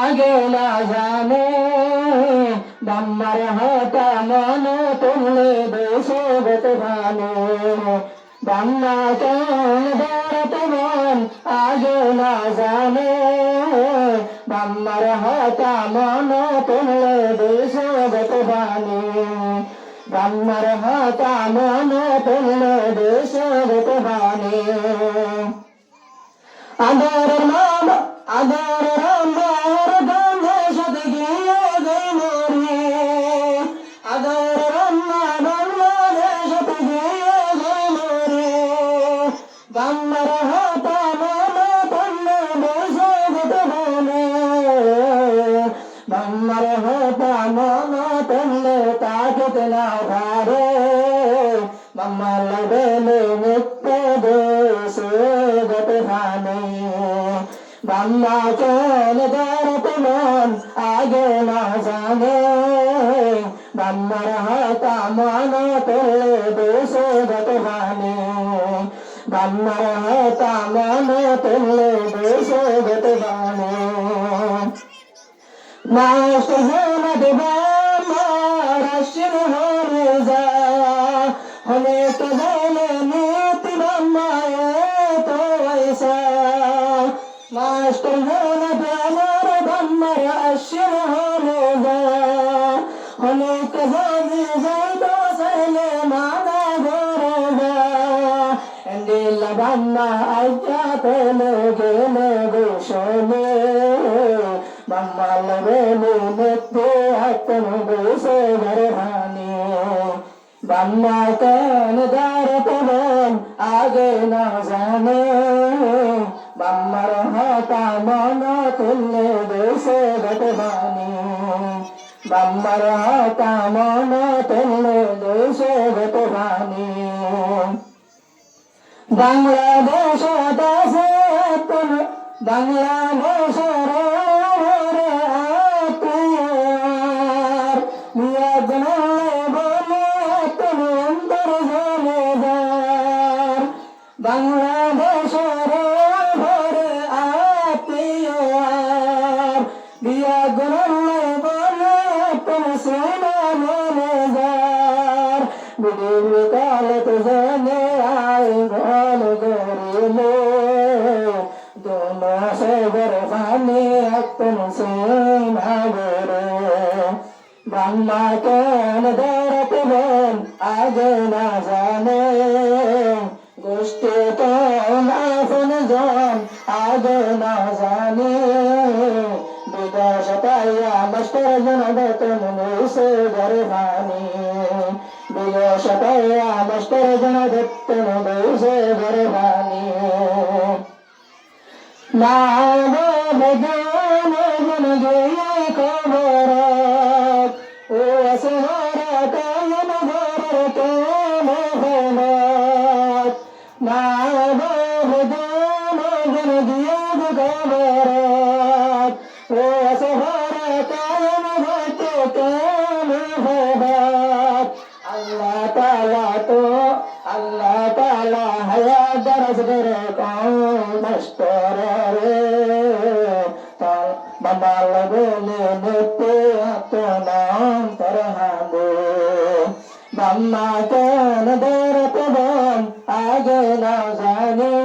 আগে না জানে ব্রহ্মার হতা মন তুললে দেশে গতে ভালো ব্রহ্মা কেন ধরত মন আগে না জানে ব্রহ্মার হতা মন তুললে দেশে গতে ভালো ব্রহ্মার হতা মন তুললে দেশে গতে ভালো আদর নাম আদর রামার গন্ধে সাথে গিয়ে গে মরি আদর রামা বাংলাদেশ সাথে গিয়ে গে মরি বাংলার হাতা মামা তন্নে বসে গতে বনে বাংলার হাতা মামা তন্নে তাকে না ভারে মামা লবেলে মুক্ত দেশে গতে ভানে ব্রহ্মা কেন ধরত মন আগে না জানে ব্রহ্মার হাতা মন তুললে দেশে গতে ভানে ব্রহ্মার হাতা মন তুললে দেশে গতে ভানে নাশ হলে ব্রহ্মার আশীর হলে যা অনেক হলে নীতি ব্রহ্মায় তো ऐसा মাস্টার হলে আমার ব্রহ্মার আশীর হলে যা অনেক হলে যাইতো চাইলে মানা ঘরে যা এন্ডিল ব্রহ্মা আজ্ঞা পেলে গেলে গোসলে ব্রহ্মা লবেলে মুক্তি আত্ম বসে ঘরে ভানি ব্রহ্মা কেন ধরত মন আগে না জানে ব্রহ্মার হাতা মন তুললে দেশে গতে ভানি ব্রহ্মার হাতা মন তুললে দেশে গতে ভানি বাংলাদেশ দেশে বাংলাদেশের বাংলাদেশের ঘরে আত্মীয় বিয়া গুণলে বলে তুমি সেনা মনে যার বিডির কালত জানে আয় ঘন গরিলে দুমাসে ঘরে পানি তুমি সেনা গরে ব্রহ্মা কেন ধরত মন আগে না জানে গোষ্ঠী কেন আপন জন আগে না জানে বিদেশ পাইয়া মাস্টার জন বেতন মুসে ঘরে ভানি বিদেশ পাইয়া মাস্টার জন বেতন মুসে ঘরে ভানি না বেদন জন গিয়ে খবর ও আসহারা কায়ম ঘর কেন হনত না বেদন জন গিয়ে খবর ও আসহারা কায়ম ঘর কেন হনত আল্লাহ তাআলা হায়া দরজ করে কৌন মাস্টার রে বাবাল বলে নেতে নাম পরহাবো ব্রহ্মা কেন ধরত মন আগে না জানে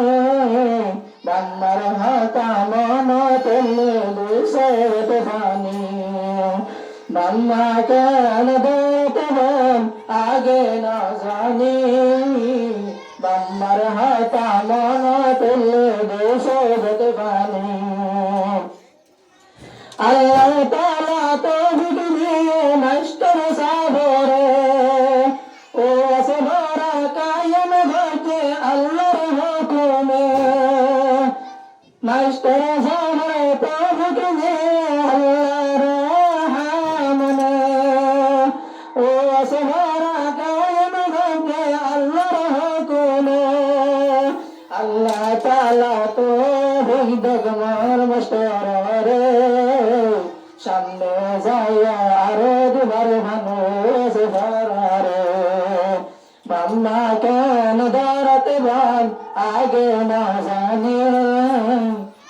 ব্রহ্মার হাতা মন তুললে দেশে গতে ভানি ব্রহ্মা কেন ধরত মন আগে না জানে ব্রহ্মার হাতা মন তুললে দেশে গতে ভানি আল্লাহ তাআলা তো বিগিয়ে মাস্টার সাবরে ও আসমারা কায়ম ঘরকে আল্লাহর হুকুমে মাস্টার সাবরে তো বিগিয়ে আল্লাহর রহমনে ও আসমারা কায়ম ঘরকে আল্লাহর হুকুমে আল্লাহ তাআলা তো বিগদগমার মাস্টার রে সামনে যাইয়া আরো দুবার মানুষ ধরারে ব্রহ্মা কেন ধরত মন আগে না জানে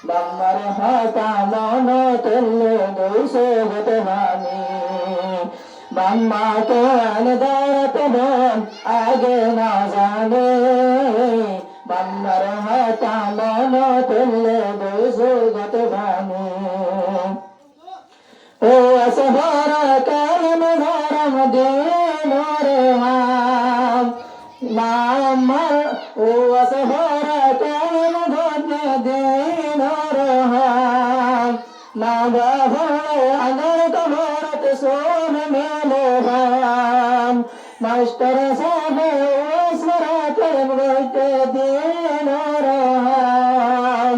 ব্রহ্মার হাতা মন তুল্লে দুইশো গতবানি বাম্মা কেন দাঁড়াত মন আগে না জানে বাম্মার হাতা মন তুল্লে দুইশো গতবানি ও আসহারা কারণ ধরম দিন রে হাম মাম্মার ও আসহারা কারণ ধরম দিন রে হাম না বাভলে আনার কবরত সোন মেলে হাম মাস্টার সাহেব ওসরা করম গতে দিন রে হাম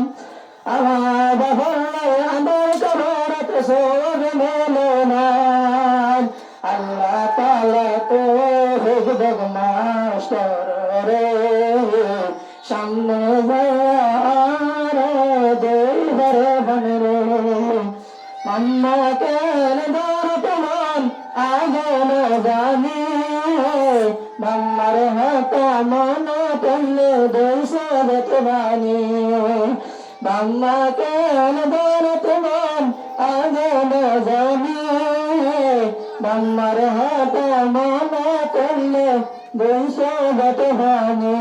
আমার বাভলে আনার কবরত সোন মেলে নাম আল্লাহ তাআলা তো হুজুর মাস্টার রে সামনে যার দেবরে বনরে মাম্মা কেন দাঁড়াত মন আগে না জানি মাম্মার হাতা মন তুললে দুইশো গতবানি মাম্মা কেন দাঁড়াত মন আগে না জানি মাম্মার হাতা মন তুললে দুইশো গতবানি